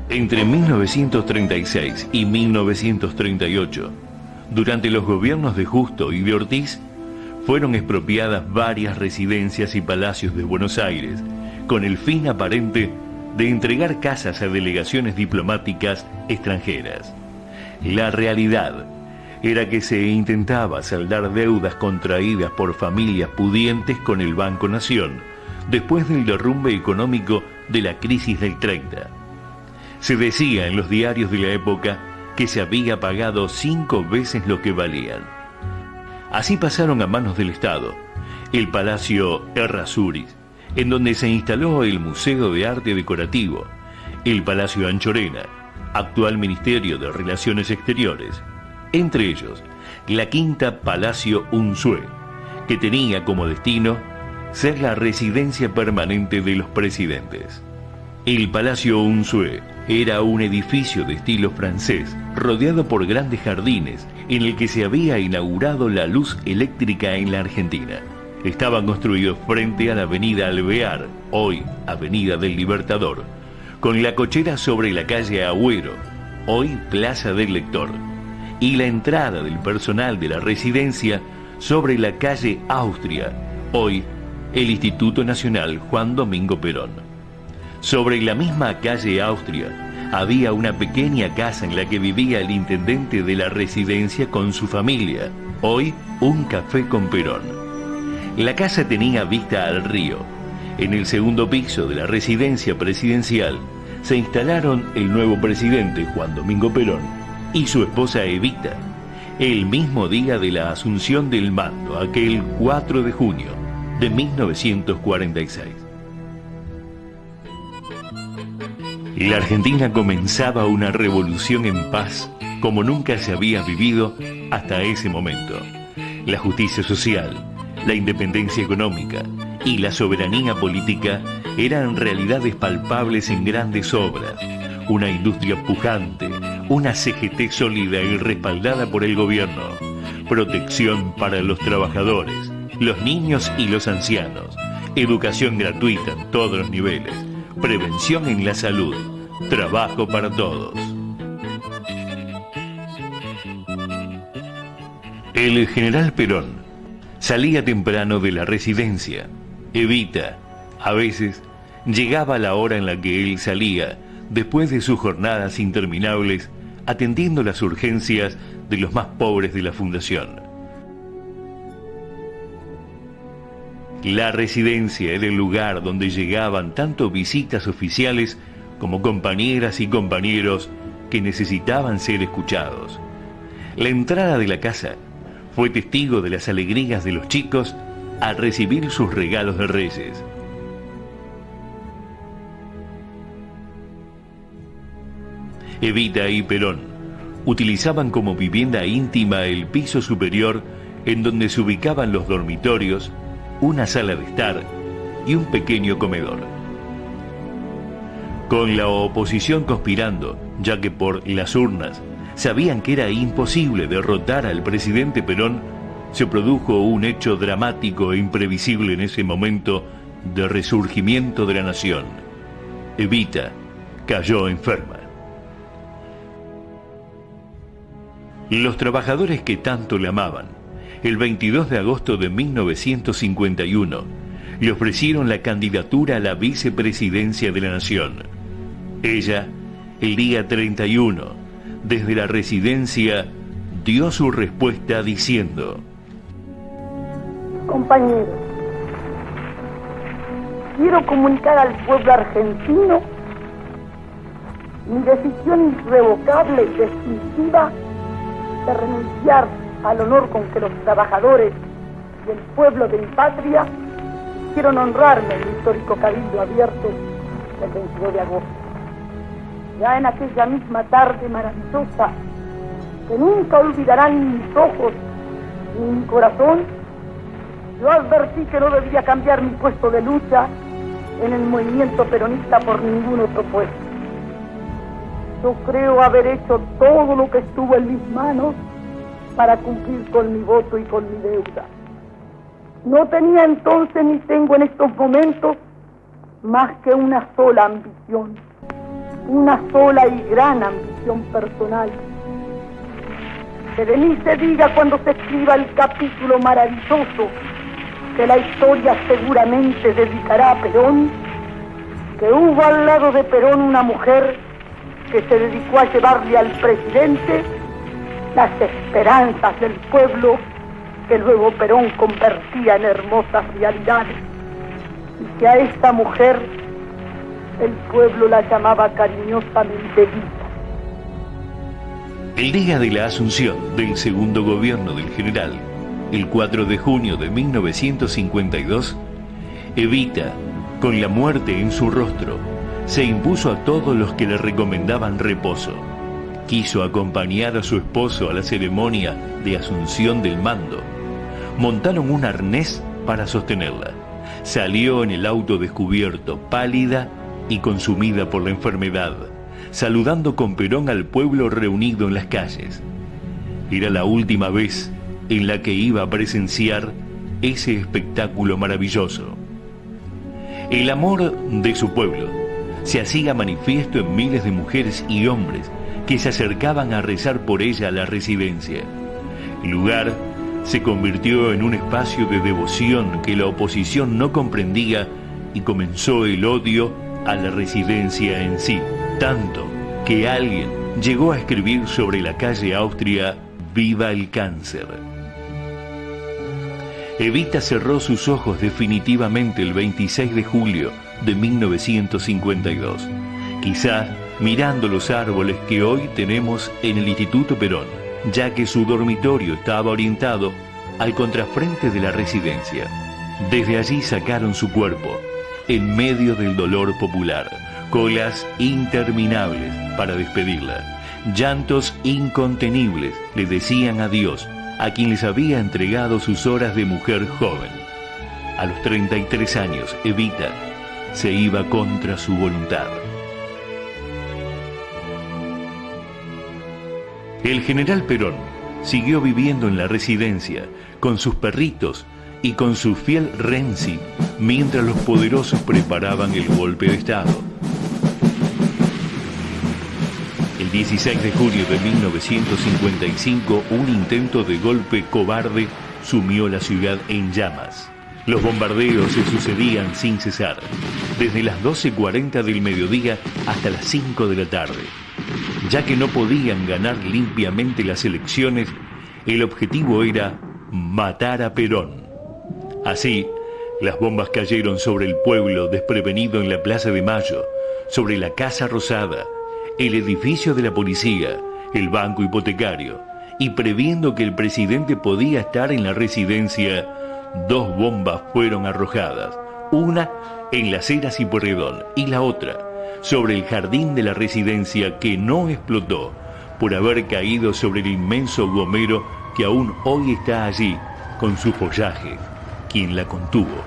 Entre 1936 y 1938, durante los gobiernos de Justo y de Ortiz, fueron expropiadas varias residencias y palacios de Buenos Aires, con el fin aparente de entregar casas a delegaciones diplomáticas extranjeras. La realidad era que se intentaba saldar deudas contraídas por familias pudientes con el Banco Nación, después del derrumbe económico de la crisis del 30. Se decía en los diarios de la época que se había pagado 5 veces lo que valían. Así pasaron a manos del Estado el Palacio Errázuriz, en donde se instaló el Museo de Arte Decorativo, el Palacio Anchorena, actual Ministerio de Relaciones Exteriores, entre ellos la Quinta Palacio Unzué, que tenía como destino ser la residencia permanente de los presidentes. El Palacio Unzué era un edificio de estilo francés, rodeado por grandes jardines, en el que se había inaugurado la luz eléctrica en la Argentina. Estaban construidos frente a la avenida Alvear, hoy Avenida del Libertador, con la cochera sobre la calle Agüero, hoy Plaza del Lector, y la entrada del personal de la residencia sobre la calle Austria, hoy el Instituto Nacional Juan Domingo Perón. Sobre la misma calle Austria había una pequeña casa en la que vivía el intendente de la residencia con su familia, hoy un café con Perón. La casa tenía vista al río. En el segundo piso de la residencia presidencial se instalaron el nuevo presidente Juan Domingo Perón y su esposa Evita, el mismo día de la asunción del mando, aquel 4 de junio de 1946. La Argentina comenzaba una revolución en paz como nunca se había vivido hasta ese momento. La justicia social, la independencia económica y la soberanía política eran realidades palpables en grandes obras, una industria pujante, una CGT sólida y respaldada por el gobierno, protección para los trabajadores, los niños y los ancianos, educación gratuita en todos los niveles, prevención en la salud, trabajo para todos. El general Perón salía temprano de la residencia. Evita, a veces, llegaba a la hora en la que él salía, después de sus jornadas interminables, atendiendo las urgencias de los más pobres de la fundación. La residencia era el lugar donde llegaban tanto visitas oficiales como compañeras y compañeros que necesitaban ser escuchados. La entrada de la casa fue testigo de las alegrías de los chicos al recibir sus regalos de Reyes. Evita y Perón utilizaban como vivienda íntima el piso superior en donde se ubicaban los dormitorios, una sala de estar y un pequeño comedor. Con la oposición conspirando, ya que por las urnas sabían que era imposible derrotar al presidente Perón, se produjo un hecho dramático e imprevisible en ese momento de resurgimiento de la nación. Evita cayó enferma. Los trabajadores que tanto le amaban, el 22 de agosto de 1951, le ofrecieron la candidatura a la vicepresidencia de la nación. Ella, el día 31, desde la residencia, dio su respuesta diciendo: Compañeros, quiero comunicar al pueblo argentino mi decisión irrevocable y definitiva de renunciar al honor con que los trabajadores y el pueblo de mi patria quisieron honrarme en el histórico cabildo abierto del 22 de agosto. Ya en aquella misma tarde maravillosa, que nunca olvidarán ni mis ojos ni mi corazón, yo advertí que no debía cambiar mi puesto de lucha en el movimiento peronista por ningún otro puesto. Yo creo haber hecho todo lo que estuvo en mis manos para cumplir con mi voto y con mi deuda. No tenía entonces ni tengo en estos momentos más que una sola ambición, una sola y gran ambición personal. Que de mí se diga cuando se escriba el capítulo maravilloso que la historia seguramente dedicará a Perón, que hubo al lado de Perón una mujer que se dedicó a llevarle al presidente las esperanzas del pueblo que luego Perón convertía en hermosas realidades, y que a esta mujer el pueblo la llamaba cariñosamente Evita. El día de la asunción del segundo gobierno del general, el 4 de junio de 1952, Evita, con la muerte en su rostro, se impuso a todos los que le recomendaban reposo. Quiso acompañar a su esposo a la ceremonia de asunción del mando. Montaron un arnés para sostenerla. Salió en el auto descubierto, pálida y consumida por la enfermedad, saludando con Perón al pueblo reunido en las calles. Era la última vez en la que iba a presenciar ese espectáculo maravilloso. El amor de su pueblo se hacía manifiesto en miles de mujeres y hombres que se acercaban a rezar por ella a la residencia. El lugar se convirtió en un espacio de devoción que la oposición no comprendía y comenzó el odio a la residencia en sí, tanto que alguien llegó a escribir sobre la calle Austria: «Viva el cáncer». Evita cerró sus ojos definitivamente el 26 de julio de 1952, quizá mirando los árboles que hoy tenemos en el Instituto Perón, ya que su dormitorio estaba orientado al contrafrente de la residencia. Desde allí sacaron su cuerpo, en medio del dolor popular, colas interminables para despedirla, llantos incontenibles le decían adiós a quien les había entregado sus horas de mujer joven. A los 33 años, Evita se iba contra su voluntad. El general Perón siguió viviendo en la residencia con sus perritos y con su fiel Renzi mientras los poderosos preparaban el golpe de Estado. El 16 de julio de 1955, un intento de golpe cobarde sumió la ciudad en llamas. Los bombardeos se sucedían sin cesar, desde las 12:40 del mediodía hasta las 5 de la tarde. Ya que no podían ganar limpiamente las elecciones, el objetivo era matar a Perón. Así, las bombas cayeron sobre el pueblo desprevenido en la Plaza de Mayo, sobre la Casa Rosada, el edificio de la policía, el banco hipotecario, y previendo que el presidente podía estar en la residencia, 2 bombas fueron arrojadas, una en Las Heras y Pueyrredón y la otra sobre el jardín de la residencia, que no explotó por haber caído sobre el inmenso gomero que aún hoy está allí con su follaje, quien la contuvo.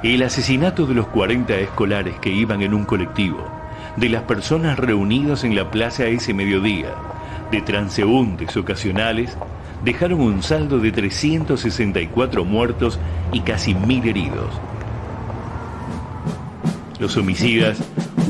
El asesinato de los 40 escolares que iban en un colectivo, de las personas reunidas en la plaza ese mediodía, de transeúntes ocasionales, dejaron un saldo de 364 muertos y casi 1000 heridos. Los homicidas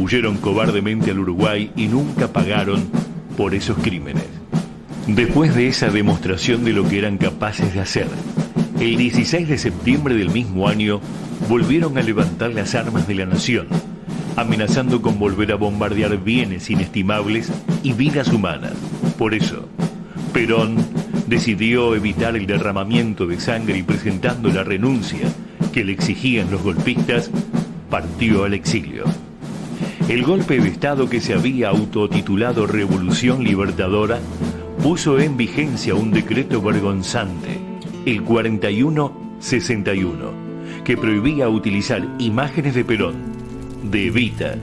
huyeron cobardemente al Uruguay y nunca pagaron por esos crímenes. Después de esa demostración de lo que eran capaces de hacer, el 16 de septiembre del mismo año volvieron a levantar las armas de la nación, amenazando con volver a bombardear bienes inestimables y vidas humanas. Por eso, Perón decidió evitar el derramamiento de sangre y, presentando la renuncia que le exigían los golpistas, partió al exilio. El golpe de Estado, que se había autotitulado Revolución Libertadora, puso en vigencia un decreto vergonzante, el 4161, que prohibía utilizar imágenes de Perón, de Evita,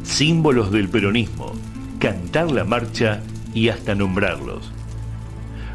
símbolos del peronismo, cantar la marcha y hasta nombrarlos.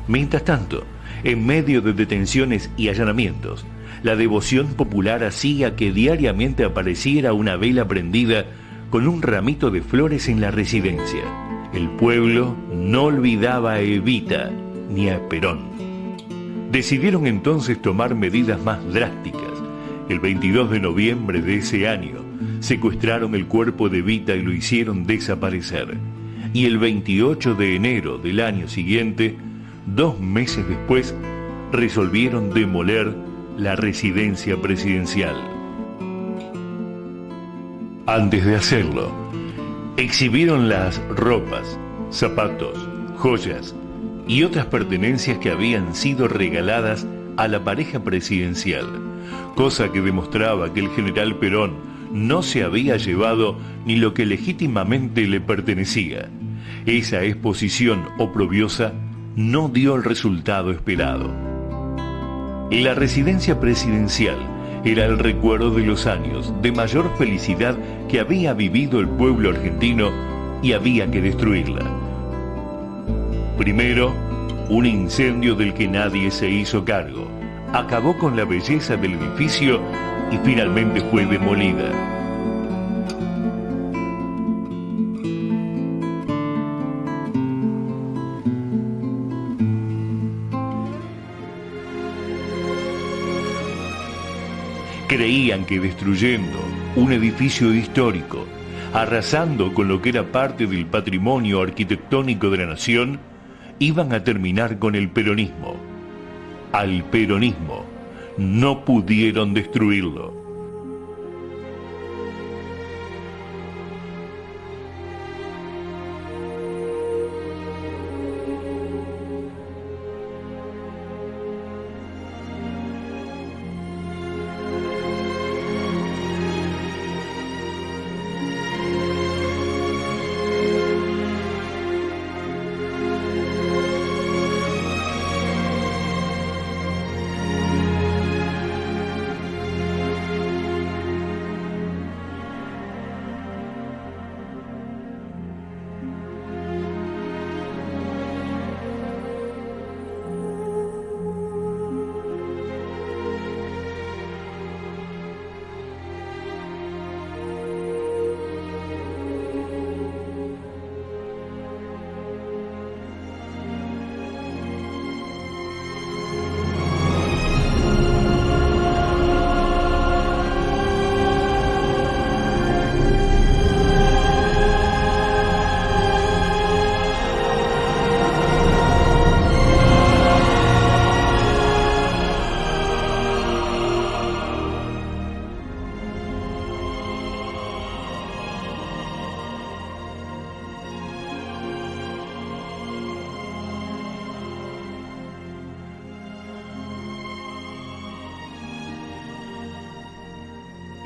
Mientras tanto, en medio de detenciones y allanamientos, la devoción popular hacía que diariamente apareciera una vela prendida con un ramito de flores en la residencia. El pueblo no olvidaba a Evita ni a Perón. Decidieron entonces tomar medidas más drásticas. El 22 de noviembre de ese año, secuestraron el cuerpo de Evita y lo hicieron desaparecer. Y el 28 de enero del año siguiente, 2 meses después, resolvieron demoler la residencia presidencial. Antes de hacerlo, exhibieron las ropas, zapatos, joyas y otras pertenencias que habían sido regaladas a la pareja presidencial, cosa que demostraba que el general Perón no se había llevado ni lo que legítimamente le pertenecía. Esa exposición oprobiosa no dio el resultado esperado. La residencia presidencial era el recuerdo de los años de mayor felicidad que había vivido el pueblo argentino y había que destruirla. Primero, un incendio del que nadie se hizo cargo acabó con la belleza del edificio y finalmente fue demolida. Creían que destruyendo un edificio histórico, arrasando con lo que era parte del patrimonio arquitectónico de la nación, iban a terminar con el peronismo. Al peronismo no pudieron destruirlo.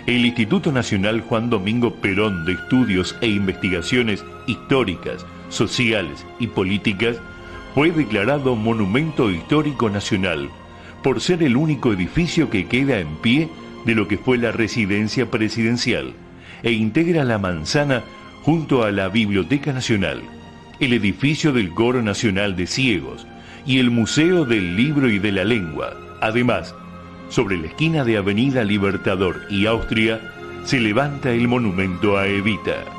El Instituto Nacional Juan Domingo Perón de Estudios e Investigaciones Históricas, Sociales y Políticas fue declarado Monumento Histórico Nacional por ser el único edificio que queda en pie de lo que fue la residencia presidencial e integra la manzana junto a la Biblioteca Nacional, el edificio del Coro Nacional de Ciegos y el Museo del Libro y de la Lengua. Además, sobre la esquina de Avenida Libertador y Austria, se levanta el monumento a Evita.